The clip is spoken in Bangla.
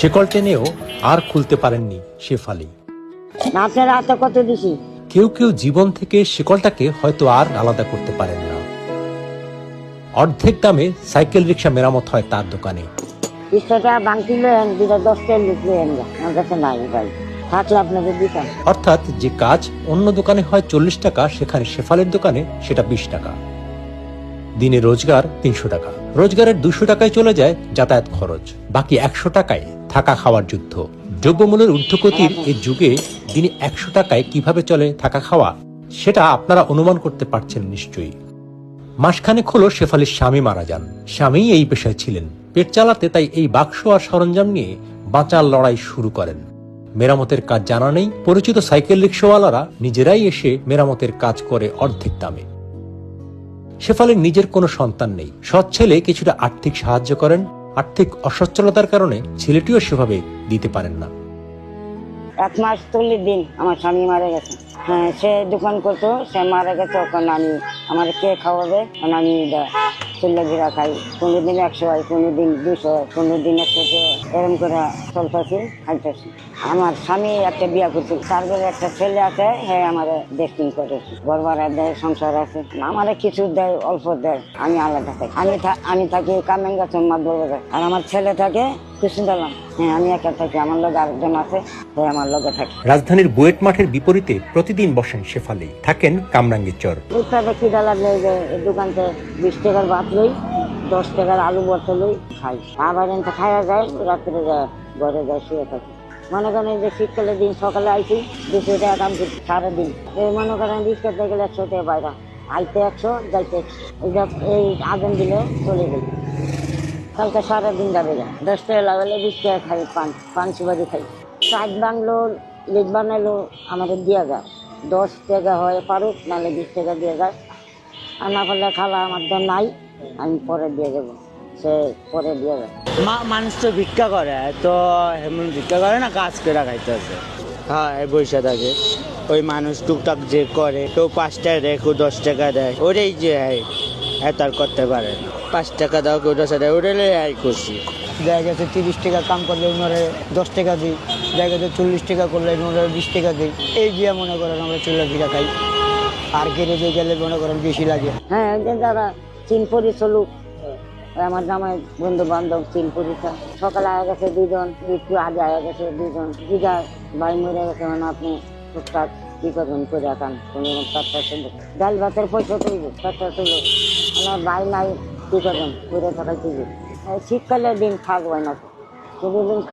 শিকল টেনেও আর খুলতে পারেননি শেফালি। কত দিছি। কেউ কেউ জীবন থেকে শিকলটাকে হয়তো আর আলাদা করতে পারেন না। অর্ধেক দামে সাইকেল রিক্সা মেরামত হয় তার দোকানে। 20 টাকা বাংতি লেন, 10 টাকা লুট লেন, আমার কাছে নাই ভাই, থাকলে আপনাদের দিতাম। অর্থাৎ যে কাজ অন্য দোকানে হয় 40 টাকা, সেখানে শেফালির দোকানে সেটা 20 টাকা। দিনে রোজগার 300 টাকা। রোজগারের 200 টাকায় চলে যায় যাতায়াত খরচ, বাকি 100 টাকায় থাকা খাওয়ার যুদ্ধ। দ্রব্যমূল্যের ঊর্ধ্বগতির এই যুগে দিনে 100 টাকায় কিভাবে চলে থাকা খাওয়া, সেটা আপনারা অনুমান করতে পারছেন নিশ্চয়ই। মাসখানেক হলো শেফালির স্বামী মারা যান। স্বামী এই পেশায় ছিলেন, পেট চালাতে তাই এই বাক্স আর সরঞ্জাম নিয়ে বাঁচার লড়াই শুরু করেন। মেরামতের কাজ জানা নেই, পরিচিত সাইকেল রিক্সাওয়ালারা নিজেরাই এসে মেরামতের কাজ করে অর্ধেক দামে। শেফালির নিজের কোনো সন্তান নেই। সৎ ছেলে কিছুটা আর্থিক সাহায্য করেন, আর্থিক অসচ্ছলতার কারণে ছেলেটিও সেভাবে দিতে পারেন না। 1 মাস 40 দিন আমার স্বামী মারা গেছে। হ্যাঁ, সে দোকান করতো, সে মারা গেছে। তখন আমি আমার কে খাওয়াবে, আমি চুল্লা ঘিরা খাই। কোনোদিন 100 হয়, কোনোদিন 200 হয়, কোনোদিন 100, এরকম করে চলতেছি, খাইতেছি। আমার স্বামী একটা বিয়া করছে, তার ঘরে একটা ছেলে আছে, হ্যাঁ আমার ডেস্টিং করে ঘর ভাড়া দেয়, সংসার আছে। আমার কিছু দেয়, অল্প দেয়, আমি আলাদা থাকি। আমি থাকি কামেঙ্গাছ মাদুর বাজার, আর আমার ছেলে থাকে কুসুন্দালাম। হ্যাঁ, আমি একা থাকি, আমার লোক আরেকজন আছে, হ্যাঁ আমার লোকে থাকি। রাজধানীর বুয়েট মাঠের বিপরীতে প্রতিদিন বসেন শেফালি, থাকেন কামরাঙ্গীরচর। উত্তরে খিদা লাগলে দোকানতে 20 টাকার ভাত লই, 10 টাকার আলু ভর্তা লই, খাই। আবার এনতে খাওয়া যায়, রাত্রে যায় ঘরে যায়, শুয়ে থাকি। মনে করেন যে শীতকালের দিন সকালে আইছি, 200 টাকা কাম করছি সারাদিন। এই মনে করেন রিক্সা গেলে 100 টাকা বাইরা, আইতে 100, যাইতে 100। এই আগুন দিলে চলে যাই। কালকে সারাদিন যাবে যায়, 10 টাকা লাগালে 20 টাকা খাই, পান সুপারি খাই। চাট বাংলো, লিট বানাইলো আমাদের দিয়া যায়। 10 টাকা হয় পারুক, নাহলে 20 টাকা দিয়ে যায়। আর না করলে খালা আমার তো নাই, আমি পরে দিয়ে যাবো, সে পরে দিয়ে যায়। মানুষ তো ভিক্ষা করে, তো এমন ভিক্ষা করে না, কাজ করে খাইতে আছে। হ্যাঁ, বসে থাকে। ওই মানুষ টুকটাক যে করে, কেউ 5 টাকা দেয়, কেউ 10 টাকা দেয়, ওটাই যে এত আর করতে পারে না। 5 টাকা দাও, কেউ 10 টাকা দেয়, ওটাই করছি। দেখা গেছে 30 টাকা কাম করলে ওনারে 10 টাকা দিই, দেখা গেছে 40 টাকা করলে ওনারে 20 টাকা দিই। এই দিয়ে মনে করেন আমরা চুলা ঘিরা খাই। আর গ্যারেজে গেলে মনে করেন বেশি লাগে। হ্যাঁ, যারা চিনপুরি চলুক, আমার জামাই বন্ধু বান্ধব চিনপুরিটা সকালে আয়া গেছে 2 জন, একটু আগে আয়া গেছে 2 জন। দিদা ভাই মরে গেছে, মানে আপনি টুকটাক কি করবেন করে খান, কোনো চারটা চলবে, ডাল ভাতের পয়সা তুলবে, চারটা তুলো। আমার ভাই নাই, কি করবেন করে থাকাই তুলবে। শীতকালের দিন থাকবে না,